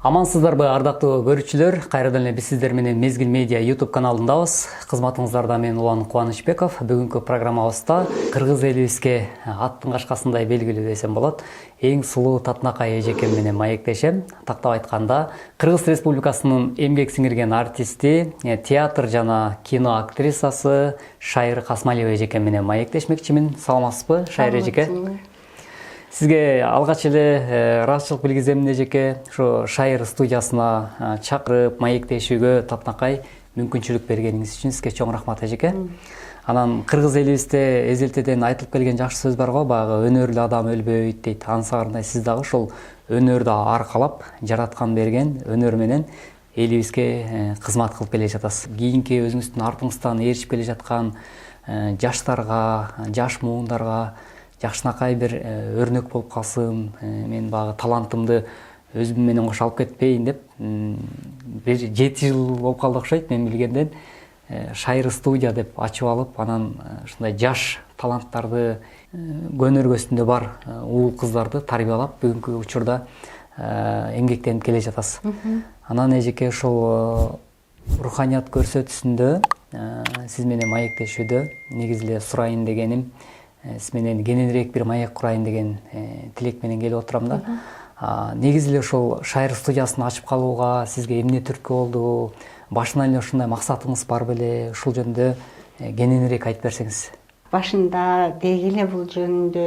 Амансыздарбы, ардактуу көрүүчүлөр, кайрадан эле биз сиздер менен Мезгил Медиа YouTube каналындабыз. Кызматыңыздарда мен Улан Кубанычбеков. Бүгүнкү программабызда кыргыз элибизге аттын кашкасындай белгилүү десем болот. Эң сулуу Татынакай эжекем менен маектешем. Тактап айтканда, Кыргыз Республикасынын эмгек сиңирген артисти, театр жана кино актрисасы Шайыр Касмалиева эжекем менен маектешмекчимин. Саламатсызбы, Шайыр эжеке? Сизге алгач эле ыраазычылык билгизем эжеке. Ошо Шайыр студиясына чакырып маектешүүгө Татынакай мүмкүнчүлүк бергениңиз үчүн сизге чоң рахмат эжеке. Анан кыргыз элибизде эзелтеден айтылып келген жакшы сөз бар го, баягы өнөрлүү адам өлбөйт дейт. Ансыгандай сиз дагы ошол өнөрдү аркалап жараткан берген өнөр менен элибизге кызмат кылып келе жатасыз. Кийинки өзүңүздүн артыңыздан ээрчип келе жаткан жаштарга, жаш муундарга жакшынакай бир өрнөк болуп калсын, мен багы талантымды өзүм менен кошо алып кетпейин деп бир 7 жыл болуп калды окшойт мен билгенден. Шайыр студия деп ачып алып, анан ушундай жаш таланттарды, көнөр көзүндө бар уул кыздарды тарбиялап бүгүнкү учурда эмгектенип келе жатасыз. Анан эжеке ошол руханият көрсөтүүсүндө сиз менен маектешүүдө негизи эле сурайын дегеним, сиз менен кененирээк бир маек курайын деген тилек менен келип отурам да. Негизи эле ошол Шайыр студиясын ачып калууга сизге эмне түрткү болду? Башынан эле ушундай максатыңыз бар беле? Ушул жөнүндө кененирээк айтып берсеңиз. Башында деги эле бул жөнүндө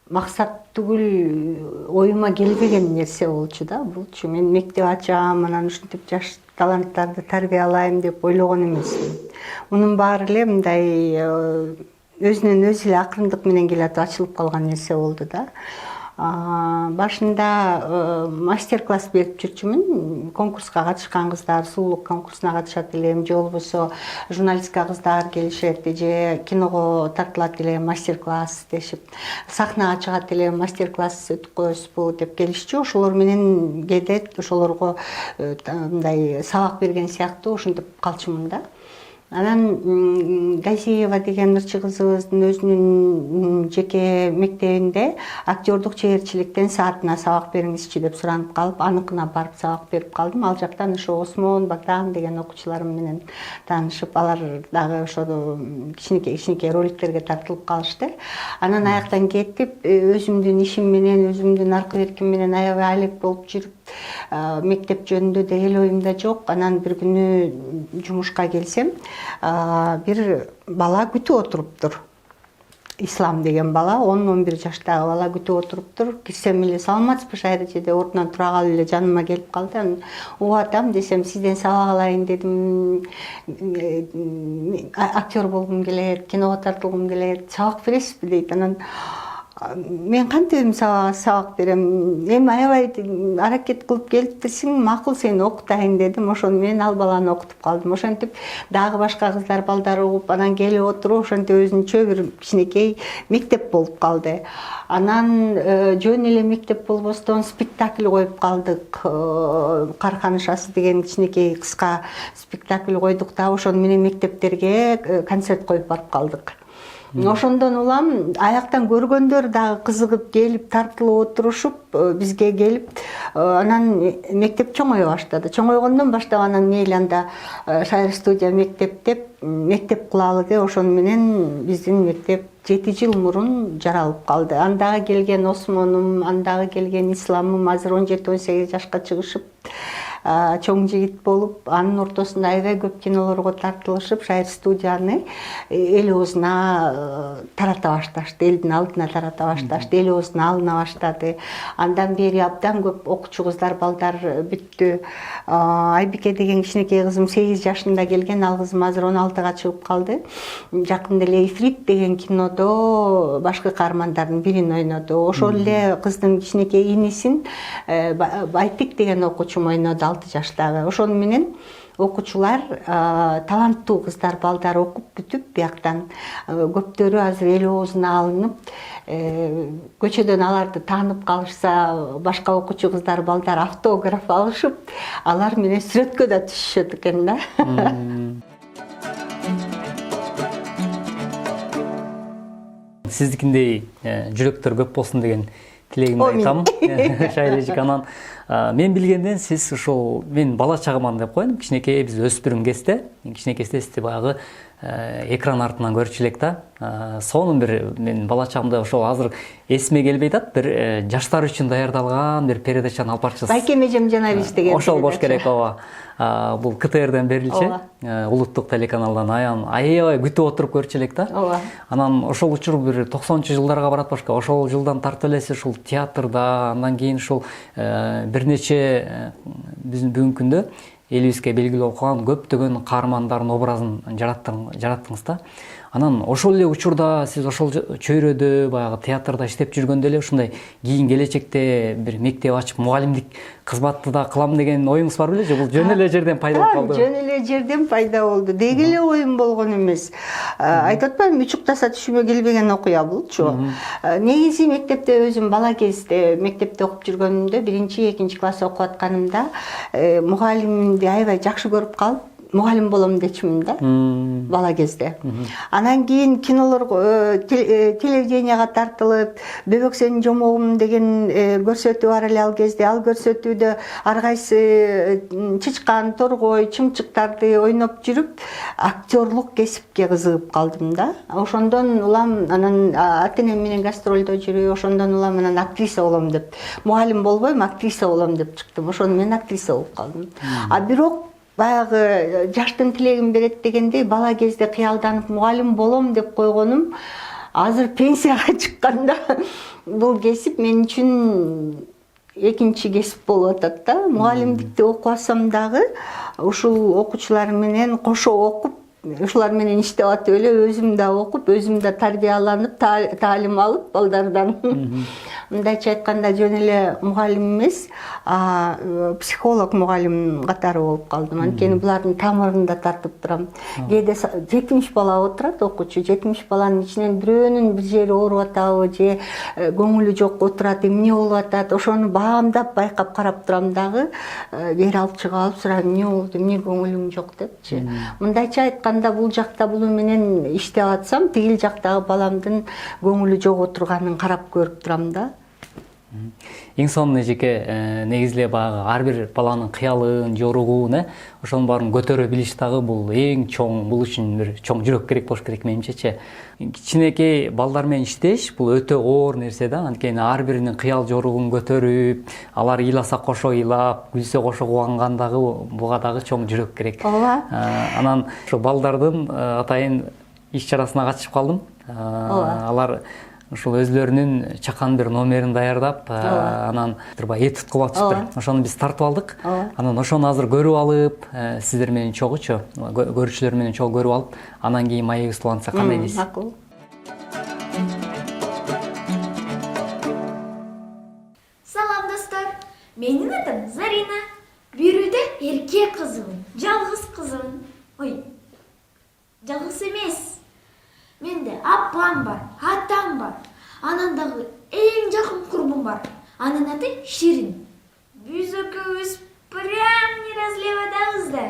максат түгүл оюма келбеген нерсе болчу да. Булчу мен мектеп ачам, анан ушинтип жаш таланттарды тарбиялайм деп ойлогон эмесмин. Мунун баары эле мындай өзүнөн өзү эле акырындык менен келатып ачылып калган нерсе болду да. Башында мастер-класс берип жүрчүмүн. Конкурска катышкан кыздар сулуулук конкурсуна катышат элем, же болбосо журналистика кыздар келишет, же киного тартылат элем, мастер-класс дешип, сахнага чыгат элем, мастер-класс өтүп коесузбу деп келишчү. Ошолор менен кээде ошолорго мындай сабак берген сыяктуу ушинтип калчумун да. Анан Газиева деген ырчы кызыбыздын өзүнүн жеке мектебинде актёрдук чеберчиликтен саатына сабак бериңизчи деп суранып калып, аныкына барып сабак берип калдым. Ал жактан ошо Осмон, Багдам деген окуучуларым менен таанышып, алар дагы ошо кичинекей роликтерге тартылып калышты. Анан аяктан кетип, өзүмдүн ишим менен, өзүмдүн аркы берким менен аябай алек болуп жүрүп, мектеп жөнүндө да эл оюмда жок. Анан бир күнү жумушка келсем, бир бала күтүп отуруптур. Ислам деген бала, 10-11 жаштагы бала күтүп отуруптур. Кирсем эле саламатсызбы Шайыр эже деп ордунан тура калып эле жаныма келип калды. Анан угатам десем, сизден сабак алайын дедим. Актер болгум келет, киного тартылгым келет. Сабак бересизби дейт. Анан мен кантип сабак берем? Эми аябай аракет кылып келиптирсиң, макул сени окутайын дедим. Ошону менен ал баланы окутуп калдым. Ошентип дагы башка кыздар балдар угуп, анан келип отуруп, ошентип өзүнчө бир кичинекей мектеп болуп калды. Анан жөн эле мектеп болбостон спектакль коюп калдык. Карканышасы деген кичинекей кыска спектакль койдук да, ошону менен мектептерге концерт коюп барып калдык. Ошондон улам аяктан көргөндөр дагы кызыгып келип, тартылып отурушуп, бизге келип, анан мектеп чоңое баштады. Чоңойгондон баштап анан мейли анда Шайыр студия мектеп деп, мектеп кылалы деп, ошону менен биздин мектеп 7 жыл мурун жаралып калды. Андагы келген Осмонум, андагы келген Исламым азыр 17-18 жашка чыгышып, чоң жигит болуп, анын ортосунда аябай көп кинолорго тартылышып, Шайыр студияны эл оозуна тарата башташты, элдин алдына тарата башташты, эл оозуна алына баштады. Андан бери абдан көп окуучу кыздар, балдар бүттү. Айбике деген кичинекей кызым 8 жашында келген, ал кызым азыр 16-га чыгып калды. Жакында эле Ифрит деген кинодо башкы каармандардын бирин ойноду. Ошол эле кыздын кичинекей инисин Байтик деген окуучум ойноду 6 жаштагы. Ошону менен окуучулар, таланттуу кыздар, балдар окуп бүтүп, бияктан көптөрү азыр эл оозуна алынып, көчөдөн аларды таанып калышса, башка окуучу кыздар, балдар автограф алышып, алар менен сүрөткө да түшүшөт экен да. Сиздикиндей жүрөктөр көп болсун деген тилегимди айтам. Шайыр эжеке, анан Мен билгенден сиз ушул мен бала чагыман деп коеюн, кичинекей биз өспүрүм кезде, сизди баягы экран артынан көрчү элек да. Сонун бир мен бала чагымда ошол азыр эсиме келбей атат, бир жаштар үчүн даярдалган бир передачаны алып барчысыз. Байкем эжем Жанабис деген. Ошол болуш керек, ооба. Бул КТРден берилчү, улуттук телеканалдан аябай күтүп отуруп көрчү элек да. Ооба. Анан ошол учур бир 90-жылдарга барат башка. Ошол жылдан тартып элеси ушул театрда, андан кийин ушул бир нече биздин бүгүнкү күндө элибизге белгилүү болуп калган көптөгөн каармандардын образын жараттыңыз да. Анан ошол эле учурда сиз ошол чөйрөдө баягы театрда иштеп жүргөндө эле ушундай кийин келечекте бир мектеп ачып мугалимдик кызматты да кылам деген оюңуз бар беле же бул жөн эле жерден пайда болуп калдыбы? Жөн эле жерден пайда болду. Деги эле оюм болгон эмес. Айтып атпаймынбы, үчүктаса түшүмө келбеген окуя булчу. Негизи мектепте өзүм бала кезде мектепте окуп жүргөнүмдө 1-2 класс окуп атканымда мугалимимди аябай жакшы көрүп калып мугалим болом дечимин да бала кезде. Анан кийин кинолор телевиденияга тартылып, Бөбөк сенин жомогум деген көрсөтүү бар эле ал кезде. Ал көрсөтүүдө ар кайсы чычкан, торгой, чымчыктарды ойноп жүрүп, актерлук кесипке кызыгып калдым да. Ошондон улам анан ата-энем менен гастролдо жүрүп, ошондон улам анан актриса болом деп, мугалим болбойм, актриса болом деп чыктым. Ошону менен актриса болуп калдым. Бирок баягы жаштын тилегин берет дегендей бала кезде кыялданып мугалим болом деп койгонум азыр пенсияга чыкканда бул кесип мен үчүн экинчи кесип болуп атат да. Мугалимдикти окубасам дагы ушул окуучулар менен кошо окуп, ушулар менен иштеп атып эле өзүм да окуп, өзүм да тарбияланып, таалим алып балдардан. Мындайча айтканда жөн эле мугалим эмес, психолог мугалим катары болуп калдым. Анткени булардын тамырында тартып турам. Кээде 70 бала отурат окуучу, 70 баланын ичинен бирөөнүн бир жери ооруп атабы же көңүлү жок отурат, эмне болуп атат, ошону баамдап байкап карап турам дагы, бери алып чыгып алып сурайм, эмне болду, эмне көңүлүң жок депчи. Мындайча айтканда бул жакта буну менен иштеп атсам, тигил жактагы баламдын көңүлү жок отурганын карап көрүп турам да. Эң сонун эжеке, негизи эле баягы ар бир баланын кыялын, жоругун, ошонун баарын көтөрө билиш дагы бул эң чоң, бул үчүн бир чоң жүрөк керек болуш керек менимчечи. Кичинекей балдар менен иштеш бул өтө оор нерсе да. Анткени ар биринин кыял жоругун көтөрүп, алар ыйласа кошо ыйлап, күлсө кошо кубанган дагы буга дагы чоң жүрөк керек. Ооба. Анан ошо балдардын атайын иш чарасына катышып калдым. Алар ушул өзлөрүнүн чакан бир номерин даярдап, анан эт туткуп атышыптыр. Ошону биз тартып алдык. Анан ошону азыр көрүп алып, сиздер менен чогуучу, көрүүчүлөр менен чогуу көрүп алып, анан кийин маегибиз улантса кандай дейсиз? Макул. Салам достор. Менин атым Зарина. Бирөөдө эркек кызымын, жалгыз кызымын. Ой. Жалгыз эмес. Менде апам бар, атам бар. Анан дагы эң жакын курбум бар. Анын аты Ширин. Биз экөөбүз прям не разлевадабыз да.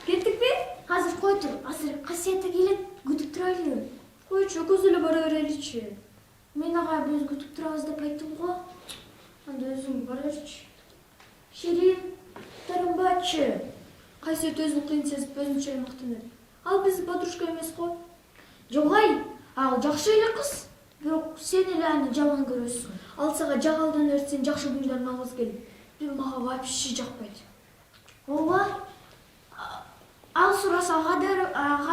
Кеттикпи? Азыр кой тур, азыр касиета келет, күтүп турайлы. Койчу, көз эле бара береличи. Мен ага биз күтүп турабыз деп айттым го. Анда өзүң барачы. Ширин, тарымбачы. Касиет өзүн кыйын сезип өзүнчө мактанат. Ал биз подружка эмес го. Жогай, ал жакшы эле кыз. Бирок сен эле аны жаман көрөсүң. Ал сага жагалдан өртсен жакшы күндөрүн алгысы келип. Бир мага вообще жакпайт. Ооба. Ал сураса ага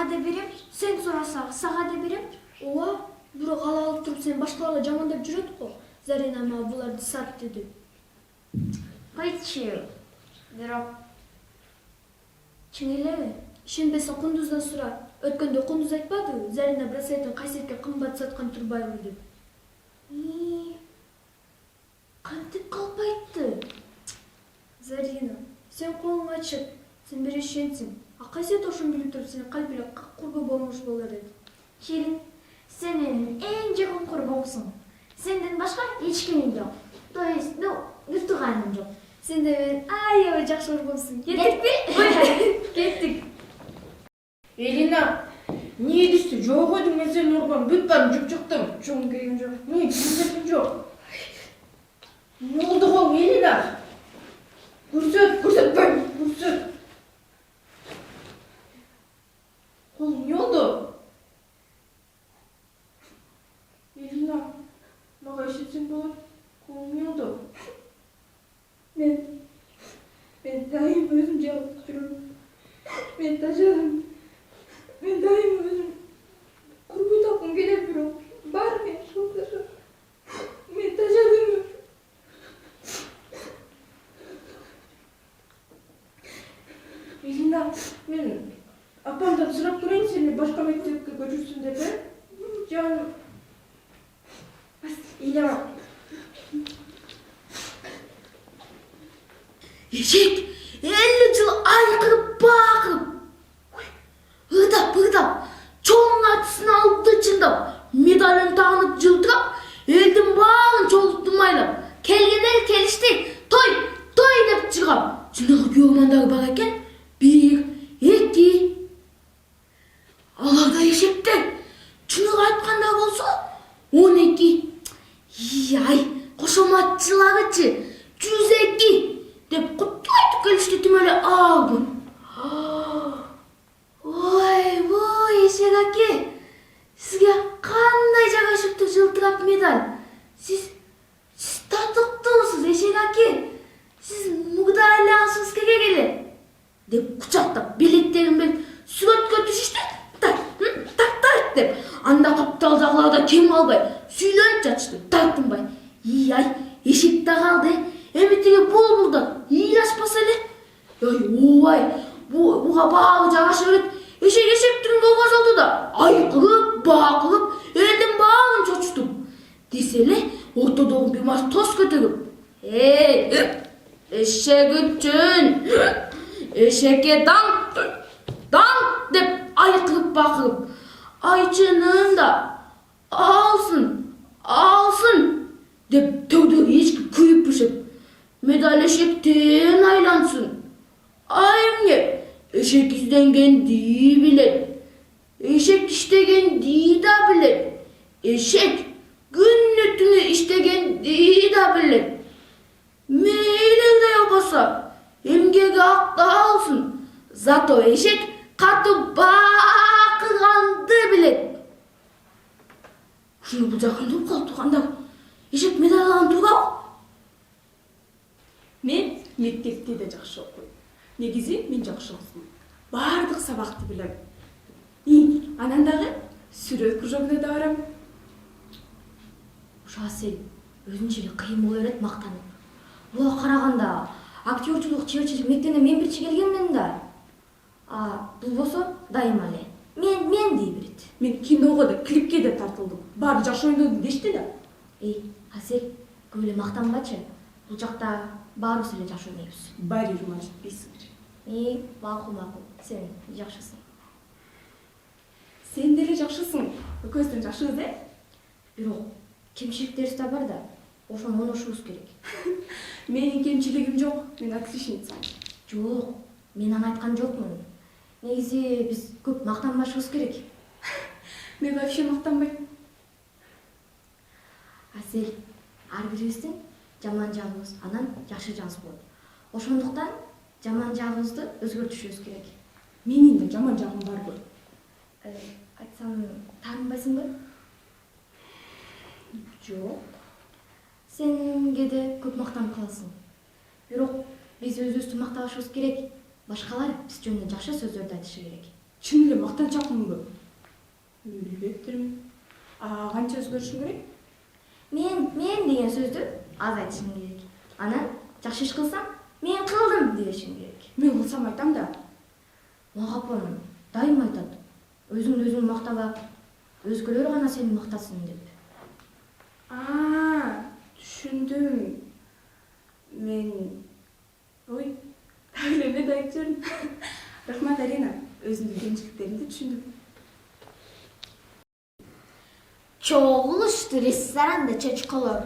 да берем, сен сураса сага да берем. Ооба. Бирок ал алып туруп сен башкаларга жамандап жүрөт го. Зарина мага буларды сатты деп. Койчу. Бирок чын элеби? Ишенбесең Кундуздан сура. Өткөндө Кундуз айтпадыбы? Зарина браслетин кайсетке кымбат саткан турбайбы деп. Кантип калып айтты? Зарина, сен колуң ачык, сен бир ишенсиң. Кайсет ошону билип туруп сен калп эле курбу болмуш болор эди. Ширин, сен менин эң жакын курбумсуң. Сенден башка эч кимим жок. То есть, бир тууганым жок. Сен де менин аябай жакшы курбумсуң. Кеттикпи? Кеттик. Элина, не идишти? Жок эдим, мен сени ургам, бүт баарын жуп чыктым. Чоң келген жок. Не, кийиндерим жок. Ne oldu kol Elina? Көрсөтпөйм, көрсөт. Колуң не oldu? Elina, mага ишетсең болот. Колуң не oldu? Ben daim özüm cevap dururum. Ben taşıdım. Ben daim özüm kurgu takım gelebilirim. Var mı? Şokları. Ben taşıdım. Elina, men apamdan сурап көрейін сені башқа мектепке көшірсін деп, Жаным. Elina. Eşek 50 yıl aykırıp bakıp ıdap çoğun atısını alıp dıçında medalini tağınıp cıltırap elдің bağın çolutturmayla kelgeler kelişti toy dep çıkap şundağı biyomanдағы bak eken 1, 2 alarda eşekte şunu aytқанда bolsa 12 ay koşamatçılarıçı 102 dep kutlaytıp gelişti tümöyle ağabın. Oy bu eşek ake. Sizge kanday жагышыпты жылтырап медаль. Siz татыктуусуз eşek ake. Siz мугдайлаасыңыз келе деп кучактап билеттерин сүрөткө түшүштү. Так деп. Анда капталдагыларда кем калбай сүйлөнүп жатышты. Тартынбай. Ай, эшек да калды. Эмитиге булбулда ыйлашпаса эле. Ой, буга багы жагыша берет. Эшектин голго салды да айкылып, бакылып, элдин баарын чочтуп. Десе эле, ортодогу бимаш тос көтөрүп. Эшек үчүн эшекке дан деп айкылып бакылып. Айчынын да алсын деп төгдөгү эчки күйүп бишип. Medal eşekten aylansın. Ayımge, eşek izlengen diye bilen. Eşek iştegen diye da bilen. Eşek günnütünü iştegen diye da bilen. Meyle de yapasa, emgege akta alsın. Zato eşek katı bakıgandı bilen. Şunu bu jakındıp kaltıganda, eşek medal alan turga. Мен мектепте де жакшы окуйм. Негизи мен жакшы окуйм. Бардык сабакты билем. Анан дагы сүрөт кружогуна да барам. Ушуга сен өзүнчө эле кыйын боло берет мактанып. Буга караганда актёрчулук чыгычы мектебине мен биринчи келгенмин да. Бул болсо дайыма эле мен дей берет. Мен киного да, клипке де тартылдым. Баары жакшы ойнодум дешти да. Асель, көп эле мактанбачы. Бул жакта баарыбыз эле жакшы ойнойбуз. Барирыма жетпейсиңер. Макул, сен жакшысың. Сен деле жакшысың. Экөөбүздөн жакшыбыз, Бирок кемчиликтерибиз да бар да. Ошону оңошубуз керек. Менин кемчилигим жок. Мен отличницамын. Жок, мен аны айткан жокмун. Негизи биз көп мактанбашыбыз керек. Мен вообще мактанбайм. Асель, ар бирибиздин жаман жагыбыз, анан жакшы жагыбыз болот. Ошондуктан жаман жагыбызды өзгөртүшүбүз керек. Менин да жаман жагым барбы? Айтсам, таарынбайсыңбы? Жок. Сен кээде көп мактанып каласың. Бирок биз өзүбүздү мактабашыбыз керек. Башкалар биз жөнүндө жакшы сөздөрдү айтышы керек. Чын эле мактанчакмынбы? Билбептирмин. Канча өзгөрүшүм керек? Мен деген сөздү аз айтышым керек. Анан жакшы иш кылсам, мен кылдым дешим керек. Мен кылсам айтам да. Мага апам дайыма айтат. Өзүң мактаба, өзгөлөр гана сени мактасын деп. Түшүндүм. Мен так эле эмне айтып жүрдүм. Рахмат, Арина. Өзүмдүн кемчиликтеримди түшүндүм. Чогулушту ресторанда чачкалар.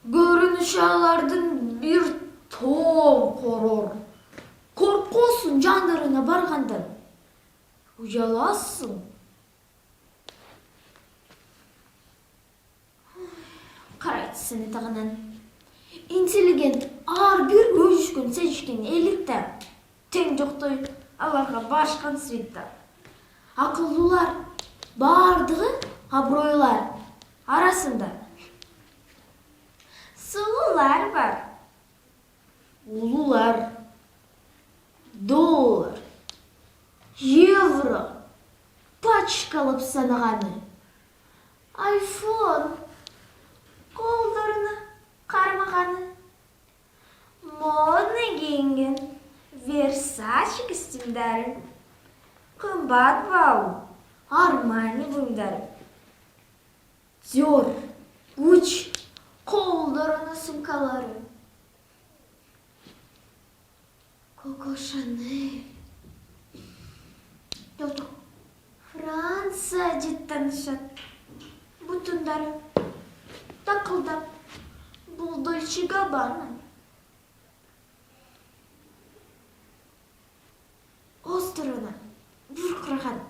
Көрүнүшү алардын бир топ корор. Коркосуң жандарына баргандан. Уяласың. Карайт сени тагынан. интеллигент ар бир өзүшкөн сезишкен элитта тең жоктой аларга башкан свитта. Акылдуулар бардыгы абройлар арасында. Сулуулар бар. Улуулар, доллар, евро, пачкалып санаганы. Айфон, колдоруна кармаганы. Модный кийинген Версачи костюмдары. Кымбат баалуу Армани буюмдары. Dior, Gucci, колдоруна сумкалары. Коко Шанель. Жок, Франция жеттанышат. Бутундары такылдап. Бул Дольче Габбана. Осторона, буркыраган.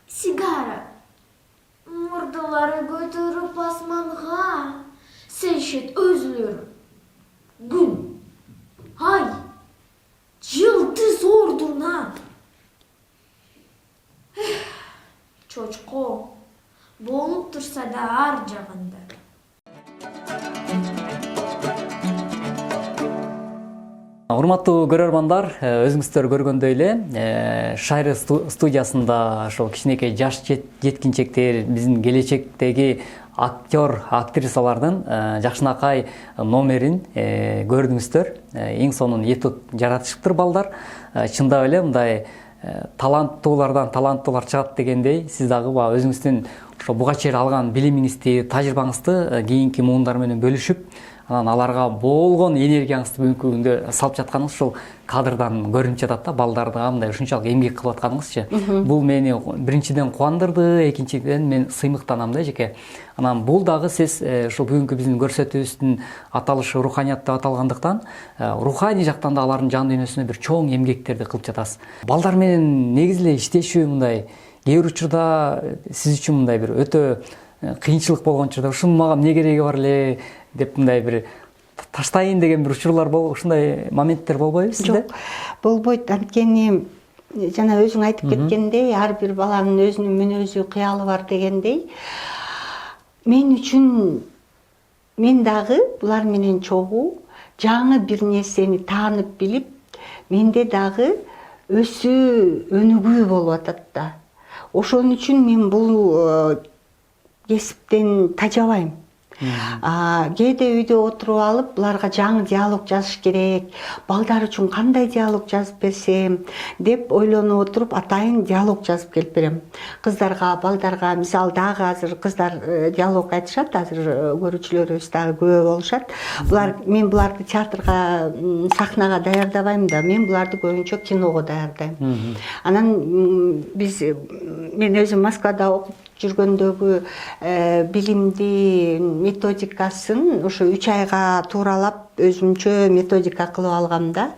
Сигара. Мурдалары көтөрүп асманга. Сейшет өзүлөрү. Күн. Ай. Жылтыз ордуна. Чочко. Болуп турса да ар жагында. Урматтуу көрөрмандар, өзүңүздөр көргөндөй эле Шайры студиясында ошол кичинекей жаш жеткинчектер, биздин келечектеги актер, актрисалардын жакшынакай номерин көрдүңүздөр. Эң сонун этюд жаратышыптыр балдар. Чындап эле мындай таланттуулардан таланттуулар чыгат дегендей, сиз дагы өзүңүздүн ошо буга чейин алган билимиңизди, тажрыйбаңызды кийинки муундар менен бөлүшүп, анан аларга болгон энергияңызды бүгүнкү күндө салып жатканыңыз ушул кадрдан көрүнүп жатат да, балдарга мындай ушунчалык эмгек кылып атканыңызчы. Бул мени биринчиден кубандырды, экинчиден мен сыймыктанам да жеке. Анан бул дагы сиз ушул бүгүнкү биздин көрсөтүүбүздүн аталышы руханият деп аталгандыктан, руханий жактан да алардын жан дүйнөсүнө бир чоң эмгектерди кылып жатасыз. Балдар менен негизи эле иштешүү мындай кээ бир учурда сиз үчүн мындай бир өтө кыйынчылык болгон учурда ушунун мага эмне кереги бар эле деп мындай бир таштайын деген бир учурлар ушундай моменттер болбойбу сизде? Жок, болбойт. Анткени жана өзүң айтып кеткендей, ар бир баланын өзүнүн мүнөзү, кыялы бар дегендей, мен үчүн мен дагы булар менен чогуу жаңы бир нерсени таанып билип, менде дагы өсүү, өнүгүү болуп атат да. Ошон үчүн мен бул кесиптен тажабайм. Кээде үйдө отуруп алып, буларга жаңы диалог жазыш керек, балдар үчүн кандай диалог жазып берсем деп ойлонуп отуруп, атайын диалог жазып келип берем. Кыздарга, балдарга, мисалы дагы азыр кыздар диалог айтышат, азыр көрүүчүлөрүбүз дагы көп болушат. Мен буларды театрга, сахнага даярдабайм да, мен буларды көбүнчө киного даярдайм. Анан мен өзүм Москвада окуп жүргөндөгү билимди, методикасын ошо 3 айга тууралап өзүмчө методика кылып алгам да.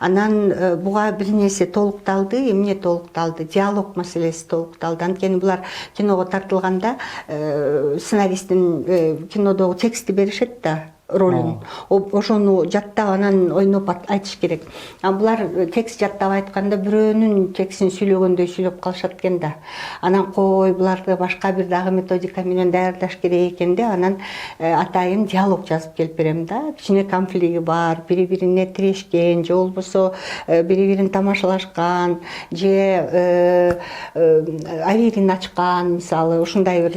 Анан буга бир нерсе толукталды, эмне толукталды? Диалог маселеси толукталды. Анткени булар киного тартылганда сценаристтин кинодогу текстти беришет да, ролун. Ошону жаттап анан ойноп айтыш керек. Булар текст жаттап айтканда бирөөнүн текстин сүйлөгөндөй сүйлөп калышат экен да. Анан кой буларды башка бир дагы методика менен даярдаш керек экен деп, анан атайын диалог жазып келип берем да. Кичине конфлиги бар, бири-бирине тирешкен, же болбосо бири-бирин тамашалашкан, же аверин ачкан, мисалы, ушундай бир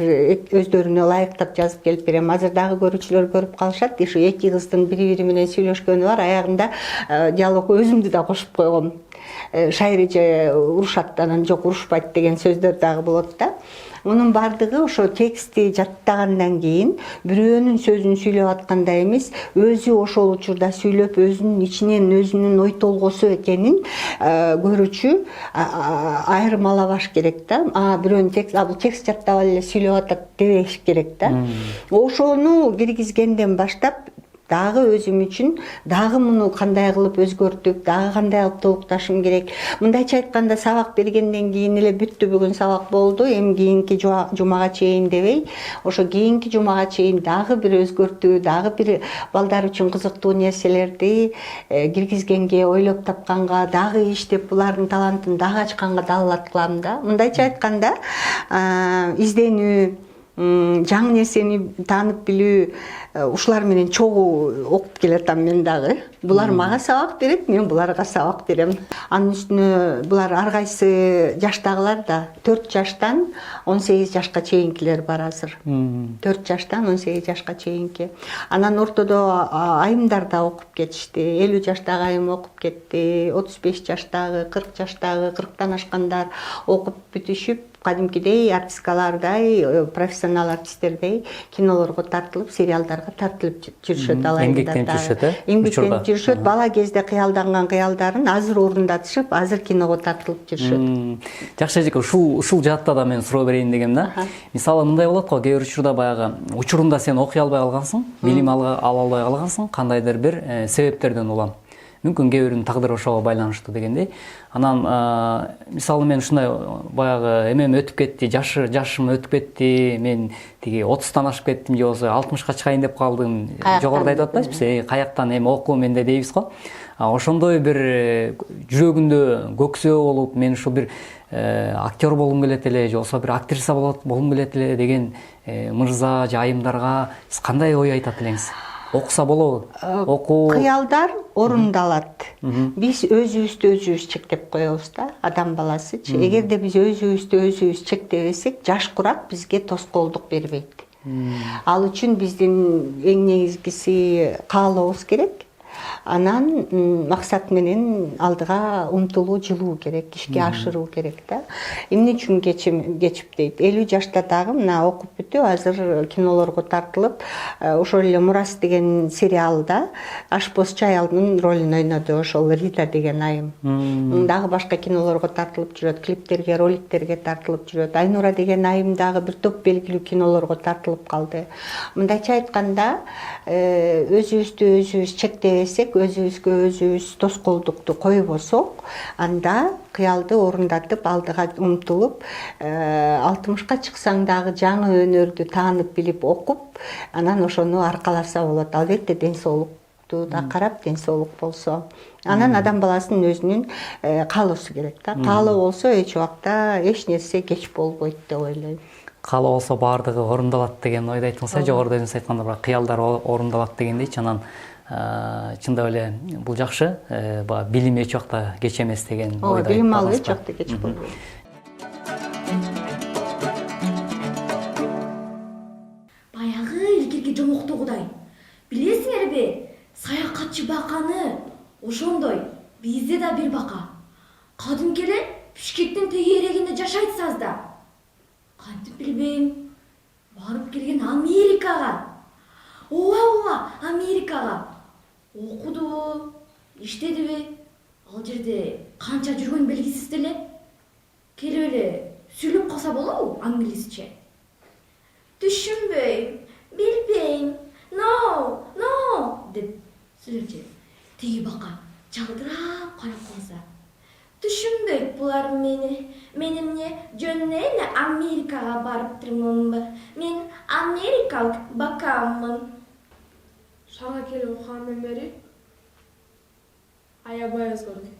өздөрүнө ылайыктап жазып келип берем. Азыр дагы көрүүчүлөр көрүп калышат. Эки кыздын бири-бири менен сүйлөшкөнү бар. Аягында диалог өзүмдү да кошуп койгом. Шайры же урушат, анан жок урушпайт деген сөздөр дагы болот да. Мунун бардыгы ошо текстти жаттагандан кийин бирөөнүн сөзүн сүйлөп атканда эмес, өзү ошол учурда сүйлөп өзүнүн ичинен өзүнүн ой толгосу экенин көрүүчү айырмалабаш керек да. Бирөөнүн текст, бул текст жаттап эле сүйлөп атат дебеш керек да. Ошону киргизгенден баштап дагы өзүм үчүн дагы муну кандай кылып өзгөртүп, дагы кандай кылып толукташым керек. Мындайча айтканда сабак бергенден кийин эле бүттү, бүгүн сабак болду, эми кийинки жумага чейин дебей, ошо кийинки жумага чейин дагы бир өзгөртүү, дагы бир балдар үчүн кызыктуу нерселерди киргизгенге, ойлоп тапканга, дагы иштеп булардын талантын дагы ачканга далаат кылам да. Мындайча айтканда, изденүү, жаңы нерсени таанып билүү, ушулар менен чогуу окуп келатам мен дагы. Булар мага сабак берет, мен буларга сабак берем. Анын үстүнө булар ар кайсы жаштагылар да 4 жаштан 18 жашка чейинкилер бар азыр. 4 жаштан 18 жашка чейинки. Анан ортодо айымдар да окуп кетишти. 50 жаштагы айым окуп кетти, 35 жаштагы, 40 жаштагы, 40тан ашкандар окуп бүтүшүп, кадимкидей артисткалардай, профессионал артисттердей кинолорго тартылып, сериалдарга тартылып жүрүшөт ал айымдар. Эмгектенип жүрүшөт, эмгектенип жүрүшөт. Бала кезде кыялданган кыялдарын азыр орундатышып, азыр киного тартылып жүрүшөт. Жакшы эжеке, ушул жаатта да мен суроо берейин дегем да. Мисалы мындай болот го, кээ бир учурда баягы учурунда сен окуй албай калгансың, билим ала албай калгансың, кандайдыр бир себептерден улам. Мүмкүн кээ биринин тагдыры ошого байланыштуу дегендей. Анан мисалы мен ушундай баягы эмем өтүп кетти, жашым өтүп кетти, мен тиги 30тан ашып кеттим же болбосо 60ка чыгайын деп калдым. Жогоруда айтып атпайсызбы? Каяктан эми окуу менде дейбиз го. Ошондой бир жүрөгүндө көксөө болуп, мен ушу бир актер болгум келет эле, же болбосо бир актриса болгум келет эле деген мырза же айымдарга сиз кандай ой айтат элеңиз? Окуса болобу? Окуу Кыялдар орундалат. Биз өзүбүздү өзүбүз чектеп коебуз да, адам баласычы. Эгерде биз өзүбүздү өзүбүз чектебесек, жаш курак бизге тоскоолдук бербейт. Ал үчүн биздин эң негизгиси каалообуз керек. Анан максат менен алдыга умтулуу, жылуу керек, ишке ашыруу керек да. Эмне үчүн кечип дейт. 50 жашта дагы мына окуп бүтүп, азыр кинолорго тартылып, ошол эле Мурас деген сериалда ашпозчу аялдын ролун ойноду, ошол Рита деген айым. Дагы башка кинолорго тартылып жүрөт, клиптерге, роликтерге тартылып жүрөт. Айнура деген айым дагы бир топ белгилүү кинолорго тартылып калды. Мындайча айтканда, өзүбүздү өзүбүз чектебесек, өзүбүзгө өзүбүз тоскоолдукту койбосок, анда кыялды орундатып, алдыга умтулуп, 60ка чыксаң дагы жаңы өнөрдү таанып билип окуп, анан ошону аркаласа болот. Албетте ден соолукту да карап, ден соолук болсо. Анан адам баласынын өзүнүн каалоосу керек да. Каалоо болсо эч убакта эч нерсе кеч болбойт деп ойлойм. каалоо болсо баардыгы орундалат деген ойду айттыңыз. Жогоруда өзүңүз айтканда бирок кыялдар орундалат дегендейчи. Анан чындап эле бул жакшы, билим эч убакта кеч эмес деген ойду. Билим алуу эч убакта кеч болбойт. Баягы илгирки жомоктогудай. Билесиңерби, саякатчы баканы ошондой. Бизде да бир бака. Кадимки эле Бишкектин тегерегинде жашайт сазда. Кантип билбейм. Барып келген Америкага. Ооба, Америкага. Окуду, иштедиби? Ал жерде канча жүргөн белгисиз деле. Келип эле сүйлөп калса болобу англисче? Түшүнбөйм, билбейм, no, деп сүйлөчү. Тиги бака чалдырап карап калса. Түшүнбөйт булар мени. Мен эмне жөн эле Америкага барыптырмынбы? Мен америкалык бакаммын. Шарга келип окугандан бери аябай өзгөрдү.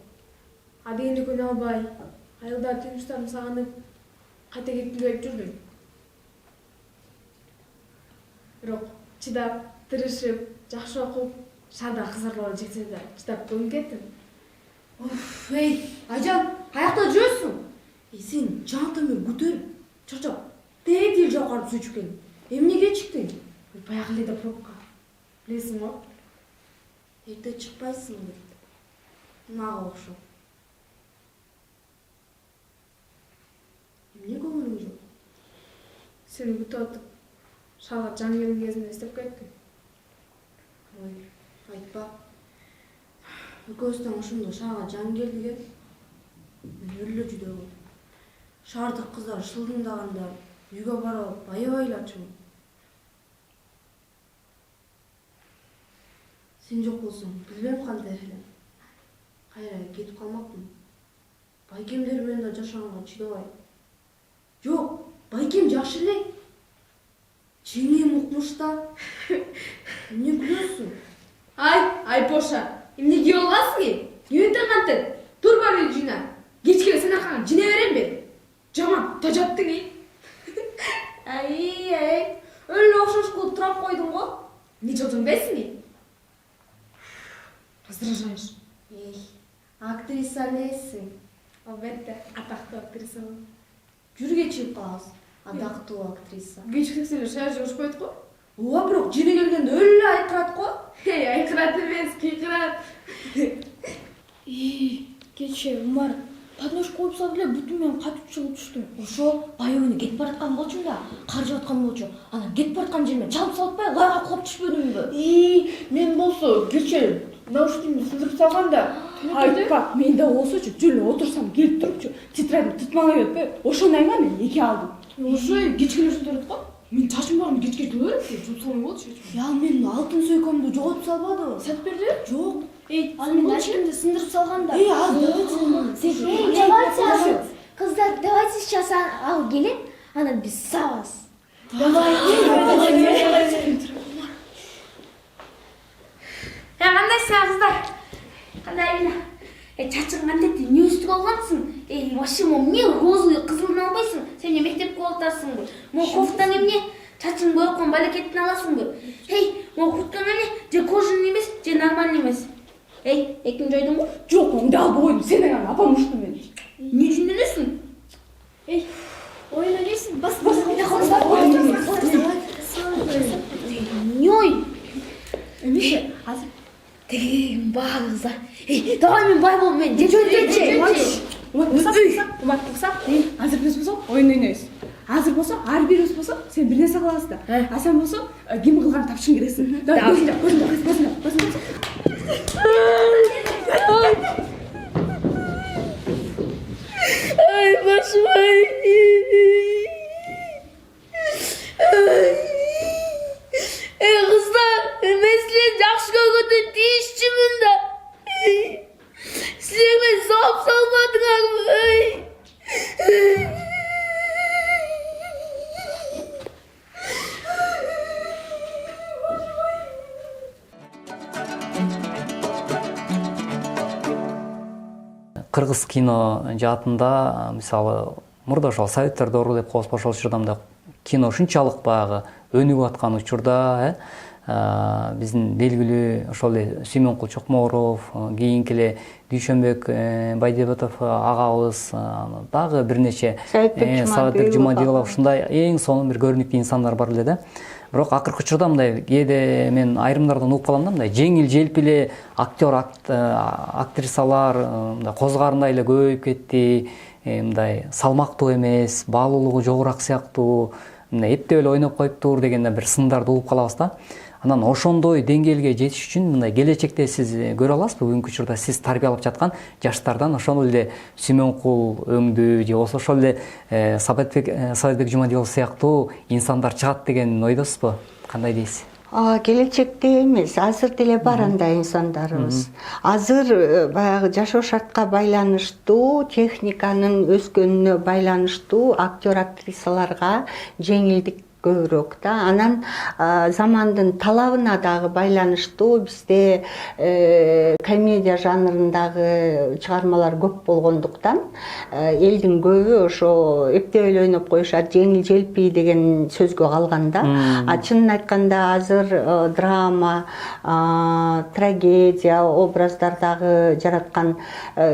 Адегенде күнү албай, айылда түймүштөрүн сагынып, кайта кеткилеп жүрдүм. Бирок чыдап, тырышып, жакшы окуп, шаарда кыздар жетсе да чыдап көнүп кеттим. Эй, айжан, каякта жүрөсүң? Сен чантаңды көтөрүп, чачап, тегил жакарып сөчүп келдиң. Эмне кечиктиң? Баягы эле да пробка. Билесиң го? Эрте чыкпайсың деп. Мага окшоп. Эмне көңүлүң жок? Сени күтүп атып, шаарга жаңы келген кезинде эстеп кеттим. Ой, айтпа. Экөөбүз тең ошондо шаарга жаңы келдик экен. Мен өлө жүдөгүм. Шаардык кыздар шылдыңдаганда үйгө барып аябай эле ачуум. Сен жоқ болсаң, білмем қандай фильм. Қайра кетіп қалмақпын. Байкемдермен де жашағанға чыдабай. Жоқ, байкем жақсы эле. Жеңем укмушта. Не күлөсүң? Ай Поша, эмнеге болғансың ей? Не өтірғантын? Тур бар ел жина. Кечке сен арқаңа жіне берем бе? Жаман, тажаттың ей. Ай, өлі оқшаш қылып тұрап қойдың ғой. Не жылдың бәсің ей? Раздражаешь. Актриса несің? Албетте, атақты актриса. Жүрге чиіп қаласың. Атақтуу актриса. Кечке сені шай жошпайды ғой? Оа, бірақ жіне келгенде өлі айқырат қой. Айқырат емес, қиқырат. Кече, Умар, поднош қойып салып эле бүтүнмен катып чыгып түштүм. Ошо баягы кетип бараткан болчумун да, кар жааткан болчу. Анан кетип бараткан жериме чалып салып лайга кулап түшпөдүмбү? Мен болсо, кече наушнигимди сындырып салганда, айтпа, мен да болсочу жөн отурсам келип турупчу, тетрадьни тытмалай өтпөй, ошондайга мен 2 алдым. Ошо кечкелер жүрөт го? Мен чачым барым кечке жүрөт, жуп салмай болчу. Я мен алтын сөйкөмдү жоготуп салбадым. Сатып берди? Жок. Ал Мен ачкимди сындырып салганда. Давайте, кыздар, давайте сейчас ал келин, анан биз сабыз. Қандайсың қыздар? Қандай эле? Чачың кандай не өстүп алгансың? Вообще эмне розовый кызылын албайсың? Сен эмне мектепке олтарсыңбы? Мо кофтаң эмне? Чачың бояккан балекеттин аласыңбы? Мо курткаң эмне? Же кожаный эмес, же нормальный эмес? Экин жойдуңбу? Жок, онда албай койдум. Сен аны апам ушту мени. Не жүнүнөсүң? Ойна несин? Бас. Не ой? Эмне? Азыр тегин баа кыздар. Давай мен бай болом, мен жече. Умат болсо, азыр биз болсо оюн ойнойбуз. Азыр болсо, ар бирибиз болсо, сен бир нерсе кыласың да. А сен болсо, ким кылганын тапшырың керексиң. Да, көзүңдө. Ай, башым ай. Кыздар, мен силерди жакшы көргөндөн тийишчимин да. Силер мени сабап салбадыңарбы? Кыргыз кино жаатында мисалы мурда ошол советтер доору деп коебуз, ошол учурда кино ушунчалык баягы өнүгүп аткан учурда биздин белгилүү ошол эле Сүймөнкул Чокморов, кийинки эле Дүйшөнбек Байдебетов агабыз, дагы бир нече Саатбек Жумадилов ушундай эң сонун бир көрүнүктүү инсандар бар эле да. Бирок акыркы учурда мындай кээде мен айрымдардан угуп калам да, мындай жеңил желпи актер актрисалар мындай козгарындай эле көбөйүп кетти, мындай салмактуу эмес, баалуулугу жогораак сыяктуу, мындай эптеп эле ойноп коюптур деген бир сындарды угуп калабыз да. Анан ошондой деңгээлге жетиш үчүн мындай келечекте сиз көрө аласызбы, бүгүнкү учурда сиз тарбиялап жаткан жаштардан ошол эле Сүймөнкул өңдүү же болбосо ошол эле Саатбек Жумадилов сыяктуу инсандар чыгат деген ойдосузбу? Кандай дейсиз? Келечекте эмес, азыр деле бар андай инсандарыбыз. Азыр баягы жашоо шартка байланыштуу, техниканын өскөнүнө байланыштуу актер актрисаларга жеңилдик көбүрөөк да. Анан замандын талабына дагы байланыштуу бизде комедия жанрындагы чыгармалар көп болгондуктан элдин көбү ошо эптеп эле ойноп коюшат, жеңил желпи деген сөзгө калганда. Чынын айтканда азыр драма, трагедия образдардагы жараткан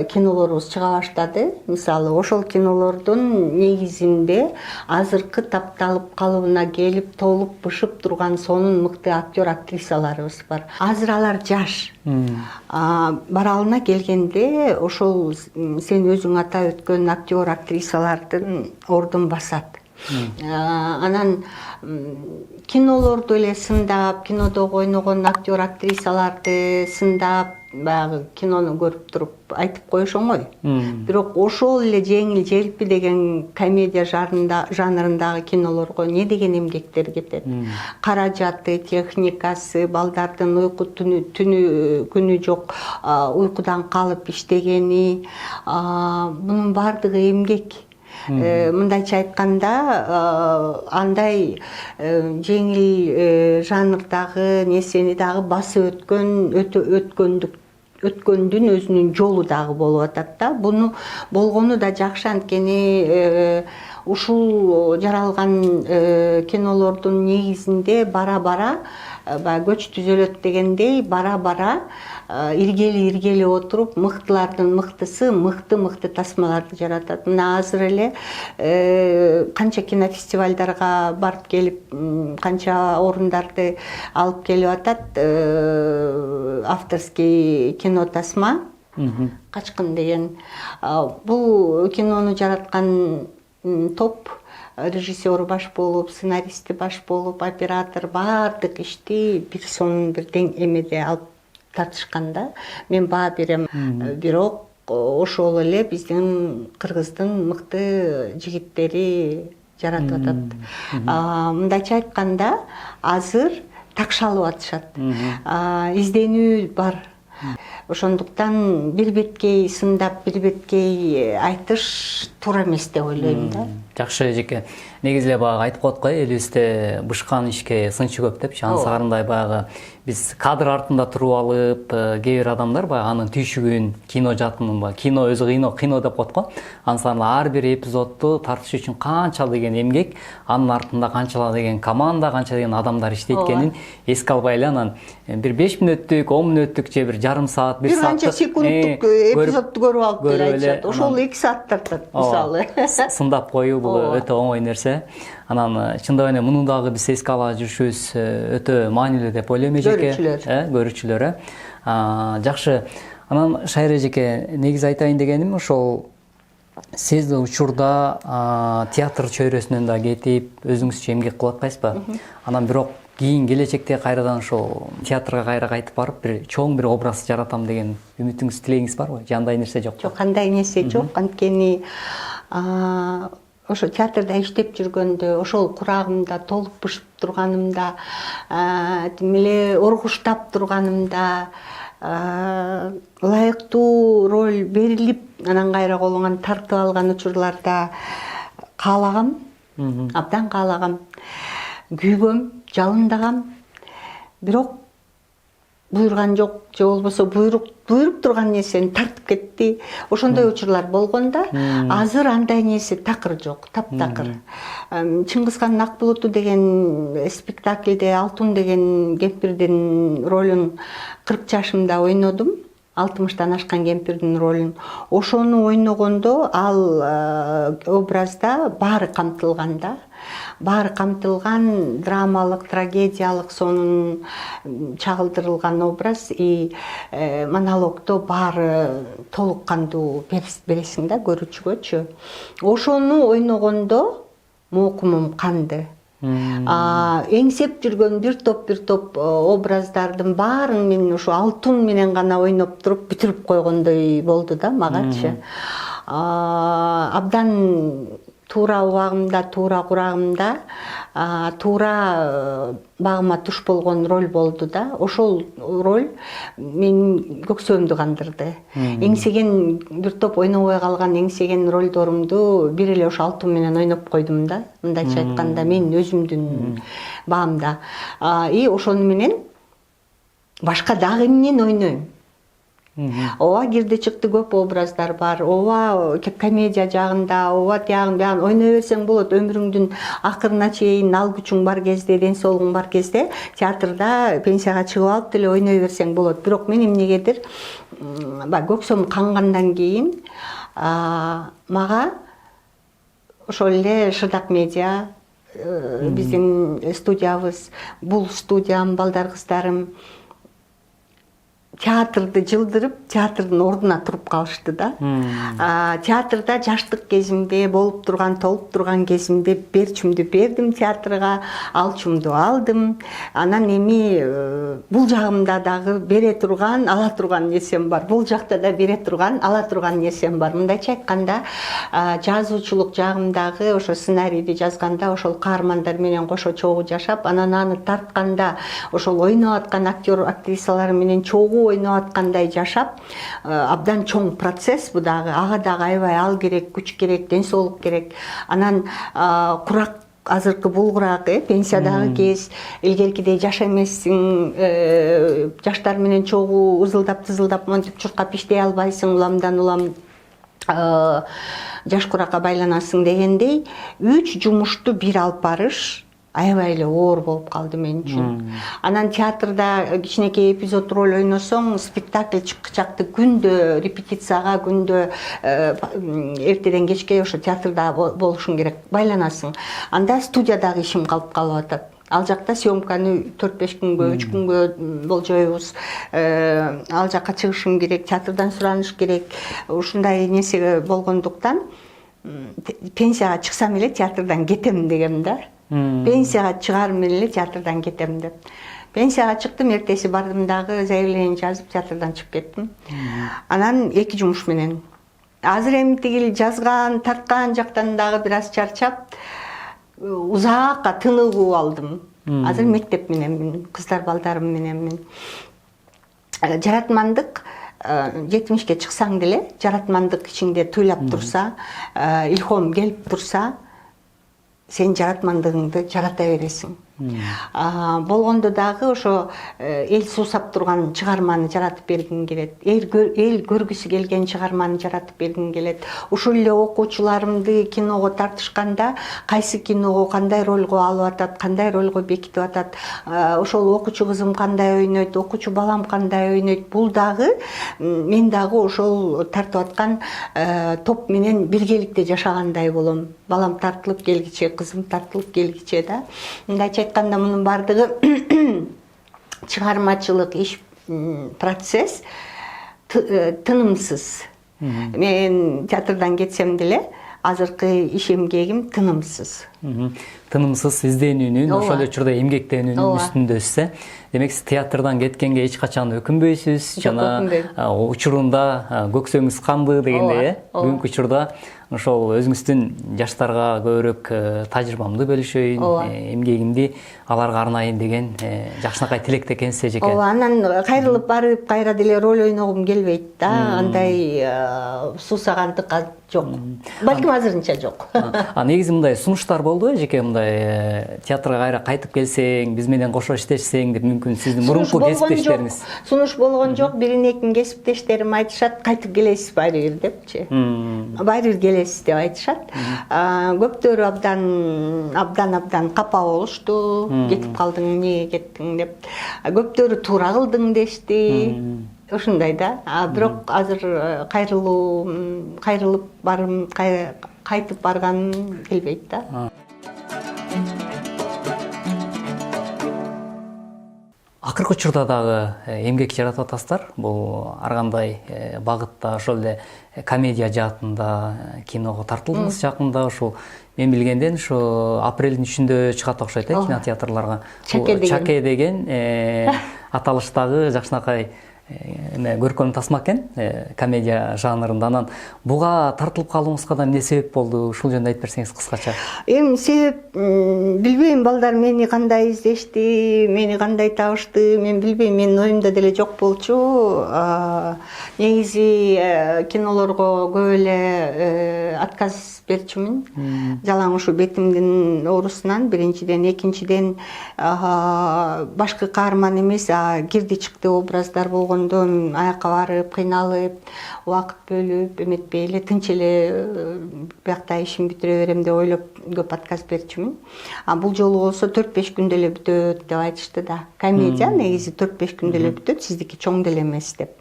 кинолорубуз чыга баштады. Мисалы, ошол кинолордун негизинде азыркы тапталып калыбына келип толуп бышып турган сонун мыкты актер актрисаларыбыз бар. Азыр алар жаш. Баралына келгенде ошол сен өзүң атап өткөн актер актрисалардын ордун басат. Анан кинолорду эле сындап, кинодогу ойногон актер актрисаларды сындап, баягы кинону көрүп туруп айтып коюш оңой. Бирок ошол эле жеңил желпи деген комедия жанрындагы кинолорго не деген эмгектер кетет. Каражаты, техникасы, балдардын уйку күнү жок, уйкудан калып иштегени, мунун баардыгы эмгек. Мындайча айтканда, андай жеңил жанрдагы несени дагы басып өткөндүн өзүнүн жолу дагы болуп атат да. Буну болгону да жакшы, анткени ушул жаралган кинолордун негизинде бара-бара көч түзөлөт дегендей, бара-бара иргели отуруп, мыктылардын мыктысы мыкты тасмаларды жаратат. Мына азыр эле канча кинофестивалдарга барып келип, канча орундарды алып келип атат. Авторский кино тасма Качкын деген. Бул кинону жараткан топ режиссеру баш болуп, сценаристи баш болуп, оператор баардык ишти бир сонун бир эмеде алып тартышканда мен баа берем. Бирок ошол эле биздин Кыргыздын мыкты жигиттери жаратып атат. Мындайча айтканда, азыр такшалып атышат. Изденүү бар. Ошондуктан бир беткей сындап, бир беткей айтыш туура эмес деп ойлойм да. Жакшы эжеке. Негизи эле баягы айтып коет го, элибизде бышкан ишке сынчы көп депчи. Ансыгарындай баягы биз кадр артында туруп алып, кээ бир адамдар баягы анын түйшүгүн, кино жатынын, кино өзү кино деп коет го. Ансыгарында ар бир эпизодду тартыш үчүн канча деген эмгек, анын артында канча деген команда, канча деген адамдар иштейт экенин эске албай эле анан бир 5 мүнөттүк, 10 мүнөттүк же бир жарым саат, 1 бир сааттык канча секундтук эпизодду көрүп алып деле айтышат. Ошол 2 саат тартат мисалы. Сындап коюу бул өтө оңой нерсе. Анан чындап эле муну дагы биз эске ала жүрүшүбүз өтө маанилүү деп ойлойм эжеке. Көрүүчүлөр. Жакшы. Анан Шайра эжеке, негизи айтайын дегеним ошол сиз учурда театр чөйрөсүнөн да кетип, өзүңүзчө эмгек кылып аткайсызбы? Анан бирок кийин келечекте кайрадан ошол театрга кайра кайтып барып, бир чоң бир образ жаратам деген үмүтүңүз, тилегиңиз барбы? Же андай нерсе жокпу? Жок, андай нерсе жок. Анткени ошо театрда иштеп жүргөндө, ошол курагымда толуп бышып турганымда, тим эле оргуштап турганымда, ылайыктуу роль берилип, анан кайра колуңан тартып алган учурларда каалагам, абдан каалагам, күйгөм, жалындагам. Бирок буйрган жок, же болбосо буйруп турган нерсени тартып кетти. Ошондой учурлар болгондо, азыр андай нерсе такыр жок, таптакыр. Чыңгызхандын Ак булуту деген спектакльде Алтун деген кемпирдин ролун 40 жашымда ойнодум. 60-тан ашкан кемпирдин ролун. Ошону ойногондо ал образда баары камтылган да. Баары камтылган, драмалык, трагедиялык, сонун чагылдырылган образ и монологдо баары толук кандуу бересиң да көрүүчүгөчү. Ошону ойногондо моокумум канды. Эңсеп жүргөн бир топ образдардын баарын мен ушу Алтун менен гана ойноп туруп бүтүрүп койгондой болду да магачы. Абдан туура убагымда, туура курагымда, туура багыма туш болгон роль болду да. Ошол роль менин көксөмдү кандырды. Эңсеген бир топ ойнобой калган эңсеген ролдорумду бир эле ошо Алтун менен ойноп койдум да. Мындайча айтканда менин өзүмдүн баамда. И ошону менен башка дагы эмнени ойнойм? Ооба кирди чыкты көп образдар бар. Ооба комедия жагында, ооба тиягын ойной берсең болот. Өмүрүңдүн акырына чейин ал күчүң бар кезде, ден соолугуң бар кезде театрда пенсияга чыгып алып деле ойной берсең болот. Бирок мен эмнегедир көксөм кангандан кийин мага ошол эле Шырдак медиа, биздин студиябыз, бул студиям, балдар кыздарым театрды жылдырып, театрдын ордуна туруп калышты да. Театрда жаштык кезимде болуп турган, толуп турган кезимде берчимди бердим театрга, алчумду алдым. Анан эми бул жагымда дагы бере турган, ала турган нерсем бар. Бул жакта да бере турган, ала турган нерсем бар. Мындайча айтканда, жазуучулук жагымдагы ошо сценарийди жазганда ошол каармандар менен кошо чогуу жашап, анан аны тартканда ошол ойноп аткан актер, актрисалар менен чогуу ойноп аткандай жашап, абдан чоң процесс бу дагы. Ага дагы аябай ал керек, күч керек, ден соолук керек. Анан курак азыркы булгурак, пенсиядагы кез, илгеркидей жаш эмессиң, жаштар менен чогуу ызылдап монтип чуркап иштей албайсың, уламдан улам жаш куракка байланасың дегендей, 3 жумушту бир алып барыш аябай эле оор болуп калды мен үчүн. Анан театрда кичинекей эпизод роль ойносоң, спектакль чыкчакты күндө репетицияга, күндө эртеден кечке ошо театрда болушуң керек, байланасың. Анда студиядагы ишим калып калып атат. Ал жакта съемканы 4-5 күнгө, 3 күнгө болжойбуз. Ал жакка чыгышым керек, театрдан сураныш керек. Ушундай нерсе болгондуктан пенсияга чыксам эле театрдан кетем дегем да. Пенсияга чыгарым эле театрдан кетем деп. Пенсияга чыктым, эртеси бардым дагы заявление жазып театрдан чыгып кеттим. Анан 2 жумуш менен. Азыр эми тигил жазган, тарткан жактан дагы бир аз чарчап, узакка тыныгуу алдым. Азыр мектеп мененмин, кыздар балдарым мененмин. Жаратмандык 70ке чыксаң деле, жаратмандык ичиңде туйлап турса, илхом келип турса, сен жаратмандыгыңды жарата бересиң. Болгондо дагы ошо эл суусап турган чыгарманы жаратып бергим келет. Эл көргүсү келген чыгарманы жаратып бергим келет. Ушул эле окуучуларымды киного тартышканда, кайсы киного кандай ролго алып атат, кандай ролго бекитип атат, ошол окуучу кызым кандай ойнойт, окуучу балам кандай ойнойт, бул дагы мен дагы ошол тартып аткан топ менен биргеликте жашагандай болом. Балам тартылып келгиче, кызым тартылып келгиче да. Мындайча айтканда мунун бардыгы чыгармачылык иш процесс тынымсыз. Мен театрдан кетсем деле, азыркы иш эмгегим тынымсыз. Тынымсыз изденүүнүн, ошол эле учурда эмгектенүүнүн үстүндө өссө, демек сиз театрдан кеткенге эч качан өкүнбөйсүз, жана учурунда көксөңүз канды дегендей, бүгүнкү учурда ошол өзүңүздүн жаштарга көбүрөөк тажрыйбамды бөлүшөйүн, эмгегимди аларга арнайын деген жакшынакай тилекте экенсиз эжеке. Анан кайрылып барып, кайра деле роль ойногум келбейт да, андай суусагандык жок. Балким азырынча жок. Негизи мындай сунуштар болду эжеке, мындай театрга кайра кайтып келсең, биз менен кошо иштешсең деп, мүмкүн сиздин мурунку кесиптештериңиз. Сунуш болгон жок, бирин-экин кесиптештерим айтышат, кайтып келесиз баары бир депчи. Баары бир келесиз деп айтышат. Көптөрү абдан капа болушту, кетип калдың, эмнеге кеттиң деп. Көптөрү туура кылдың дешти. Ушундай да. Бирок азыр кайрылып барым, кайтып барганым келбейт да. Акыркы учурда дагы эмгек жаратып атасыздар. Бул ар кандай багытта, ошол эле комедия жаатында киного тартылдыңыз жакында. Ушул мен билгенден ушу апрелдин 3-үндө чыгат окшойт кинотеатрларга. Чаке деген аталыштагы жакшынакай көркөм тасма экен, комедия жанрында. Анан буга тартылып калууңузга да эмне себеп болду? Ушул жөнүндө айтып берсеңиз кыскача. Эми себеп билбейм, балдар мени кандай издешти, мени кандай табышты, мен билбейм, менин оюмда деле жок болчу. Негизи кинолорго көп эле отказ берчүмүн. Жалаң ушу бетимдин оорусунан, биринчиден, экинчиден башкы каарман эмес, кирди чыкты образдар болгон аякка барып, кыйналып, убакыт бөлүп, эметпей эле тынч эле биякта ишин бүтүрө берем деп ойлоп көп отказ берчүмүн. Бул жолу болсо 4-5 күндө эле бүтөт деп айтышты да. Комедия негизи 4-5 күндө эле бүтөт, сиздики чоң деле эмес деп.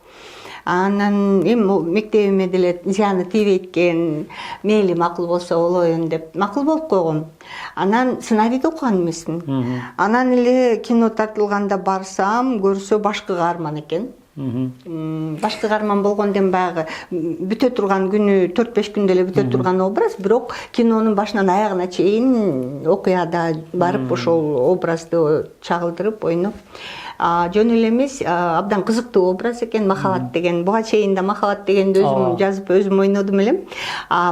Анан эми мектебиме деле зыяны тийбейт экен, мейли макул болсо болоюн деп макул болуп койгом. Анан сценарийди окуган эмесмин. Анан эле кино тартылганда барсам, көрсө башкы каарман экен. Башкы каарман болгондон баягы бүтө турган күнү 4-5 күндө эле бүтө турган образ, бирок кинонун башынан аягына чейин окуяда барып ошол образды чагылдырып ойноп, жөн эле эмес, абдан кызыктуу образ экен Махаббат деген. Буга чейин да Махаббат дегенди өзүм жазып өзүм ойнодум элем.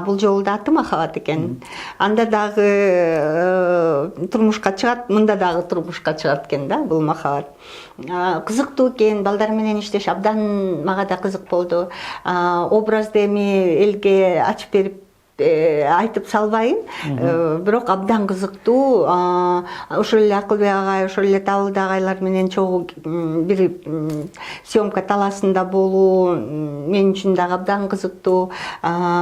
Бул жолу да аты Махаббат экен. Анда дагы турмушка чыгат, мында дагы турмушка чыгат экен да бул Махаббат. Кызыктуу экен, балдар менен иштеш абдан мага да кызык болду. Образды эми элге ачып берип айтып салбайын, бирок абдан кызыктуу. Ошол эле Акылбек агай, ошол эле Табылды агайлар менен чогуу бир съемка талаасында болуу мен үчүн дагы абдан кызыктуу.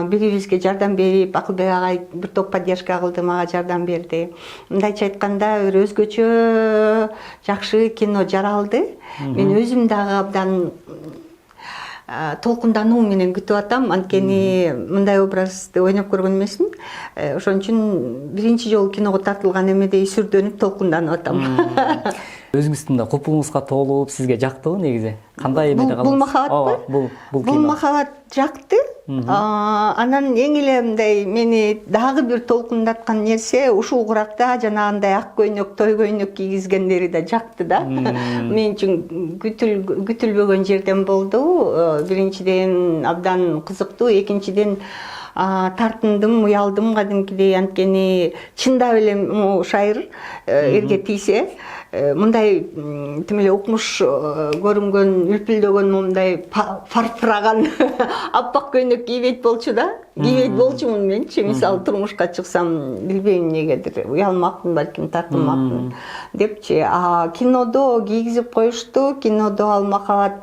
Бирибизге жардам берип, Акылбек агай бир топ поддержка кылды, мага жардам берди. Мындайча айтканда, бир өзгөчө жакшы кино жаралды. Мен өзүм дагы абдан толкундануу менен күтүп атам, анткени мындай образды ойноп көргөн эмесмин. Ошон үчүн биринчи жолу киного тартылган эмедей сүрдөнүп толкунданып атам. Өзүңүздүн да купуңузга толуп, сизге жактыбы негизи? Кандай эмеде калдыңыз? Бул Махаббатпы? Бул Махаббат жакты. Анан эң эле мындай мени дагы бир толкундаткан нерсе, ушул куракта жанагындай ак көйнөк, той көйнөк кийгизгендери да жакты да. Мен үчүн күтүлбөгөн жерден болду. Биринчиден абдан кызыктуу, экинчиден тартындым, уялдым кадимкидей, анткени чындап эле шайыр эрге тийсе, мындай тим эле укмуш көрүнгөн, үлпүлдөгөн мындай фарфыраган аппак көйнөк кийбейт болчу да. Кийбейт болчумун менчи. Мисалы турмушка чыксам, билбейм эмнегедир, уялмакмын, балким тартынмакмын депчи. Кинодо кийгизип коюшту. Кинодо ал Махаббат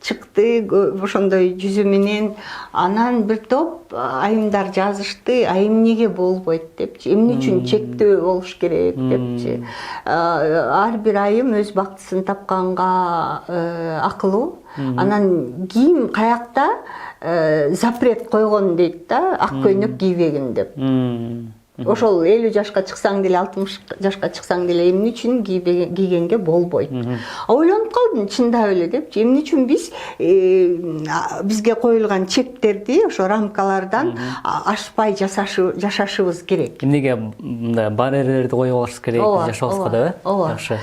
чыкты ошондой жүзү менен. Анан бир топ айымдар жазышты, эмнеге болбойт депчи, эмне үчүн чектөө болуш керек депчи. Ар бир айым өз бактысын тапканга акылуу. Анан кийим каякта запрет койгон дейт да, ак көйнөк кийбегин деп. Ошол 50 жашка чыксаң деле, 60 жашка чыксаң деле эмне үчүн кийгенге болбойт. Ойлонуп калдым, чындап эле депчи, эмне үчүн биз бизге коюлган чектерди, ошо рамкалардан ашпай жашашыбыз керек. Эмнеге мындай барьерлерди коюп алышыбыз керек жашообузга да, жакшы.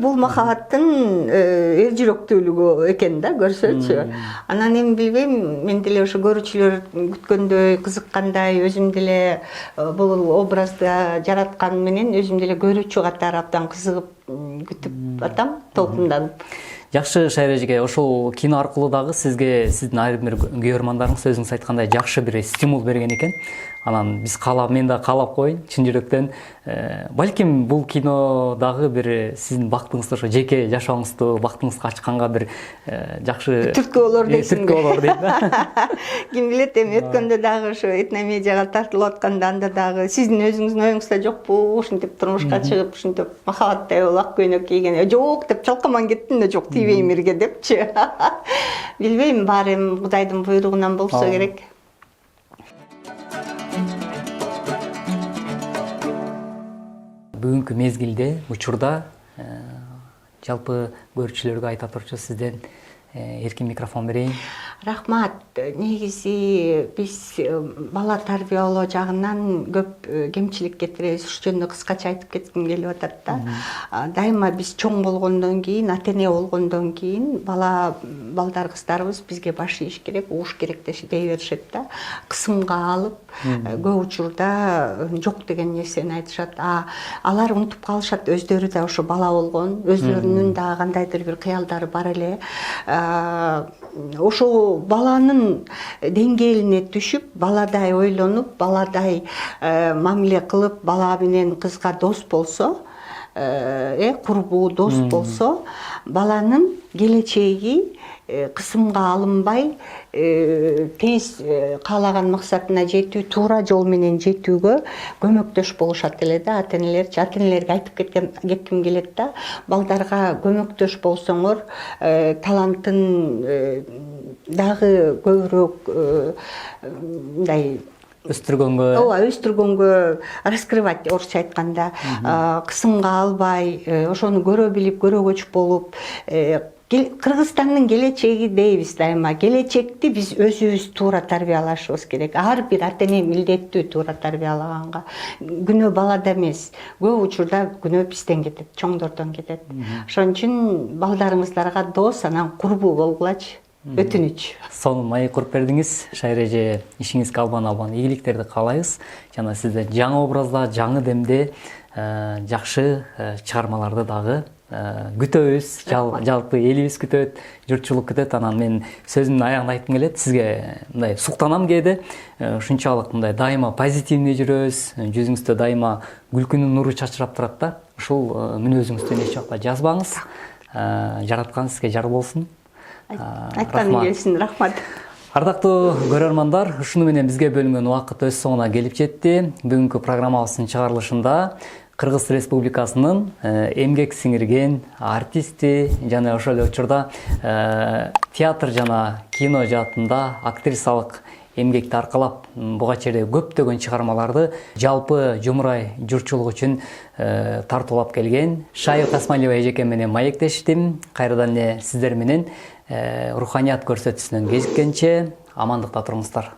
Бул Махаббаттын эр жүрөктүүлүгү экен да, көрсөчү. Анан эми билбейм, мен деле ошо көрүүчүлөр күткөндөй, кызыккандай, өзүм деле бул образды жараткан менен өзүм деле көрүүчү катары абдан кызыгып күтүп атам, толкунданып. Жакшы Шайыр эжеге, ошол кино аркылуу дагы сизге сиздин айрым бир көрөрмандарыңыз өзүңүз айткандай жакшы бир стимул берген экен. Анан биз мен да каалап коеюн чын жүрөктөн. Балким бул кино дагы бир сиздин бактыңызды, ошо жеке жашооңузду бактыңызга ачканга бир жакшы түрткү болор дейсиңби? Түрткү болор дейт да. Ким билет, эми өткөндө дагы ошо этномедиага тартылып атканда анда дагы сиздин өзүңүздүн оюңузда жокпу, ушинтип турмушка чыгып, ушинтип Махаббаттай болуп ак көйнөк кийген. Жок деп чалкаман кеттим да, жок тийбейм эрге депчи. Билбейм, баары эми Кудайдын буйругунан болсо керек. Бүгүнкү мезгилде, учурда жалпы көрүүчүлөргө айта турчу сизден эркин микрофон берейин. Рахмат. Негизи биз бала тарбиялоо жагынан көп кемчилик кетиребиз. Ушул жөнүндө кыскача айтып кетким келип атат да. Дайыма биз чоң болгондон кийин, ата-эне болгондон кийин балдар кыздарыбыз бизге баш ийиш керек, угуш керек дей беришет да. Кысымга алып, көп учурда жок деген нерсени айтышат. Алар унутуп калышат, өздөрү да ошо бала болгон, өзлөрүнүн да кандайдыр бир кыялдары бар эле. Ошо баланын деңгээлине түшүп, баладай ойлонуп, баладай мамиле кылып, бала менен кызга дос болсо, курбуу дос болсо, баланын келечеги кысымга алынбай, тез каалаган максатына жетүү, туура жол менен жетүүгө көмөктөш болушат эле да, ата-энелерчи. Ата-энелерге айтып кетким келет да, балдарга көмөктөш болсоңор, талантын дагы көбүрөөк мындай өстүргөнгө. ооба өстүргөнгө, раскрывать орусча айтканда кысымга албай, ошону көрө билип, көрө көчүк болуп, Кыргызстандын келечеги дейбиз дайыма. Келечекти биз өзүбүз туура тарбиялашыбыз керек. Ар бир ата эне милдеттүү туура тарбиялаганга. Күнөө балада эмес. Көп учурда күнөө бизден кетет, чоңдордон кетет. Ошон үчүн балдарыңыздарга дос, анан курбу болгулачы. Өтүнүч. Сонун маек куруп бердиңиз. Шайра эже, ишиңизге албан ийгиликтерди каалайбыз. Жана сизде жаңы образда, жаңы демде жакшы чыгармаларды дагы күтөбүз. Жалпы элибиз күтөт, журтчулук күтөт. Анан мен сөзүмдүн аягында айткым келет. Сизге мындай суктанам кээде. Ушунчалык мындай дайыма позитивный жүрөбүз. Жүзүңүздө дайыма күлкүнүн нуру чачырап турат да. Ушул мүнөзүңүздөн эч убакта жазбаңыз. Жараткан сизге жар болсун. Айтканым келсин, рахмат. Ардактуу көрөрмандар, ушуну менен бизге бөлүнгөн убакыт өз соңуна келип жетти. Бүгүнкү программабыздын чыгарылышында Кыргыз Республикасынын эмгек сиңирген артисти жана ошол эле учурда театр жана кино жаатында актрисалык эмгекти аркалап буга чейин көптөгөн чыгармаларды жалпы жумурай журтчулук үчүн тартуулап келген Шайы Касмалиева эжекем менен маектештим. Кайрадан эле сиздер менен руханият көрсөтүүсүнөн кезиккенче амандыкта туруңуздар.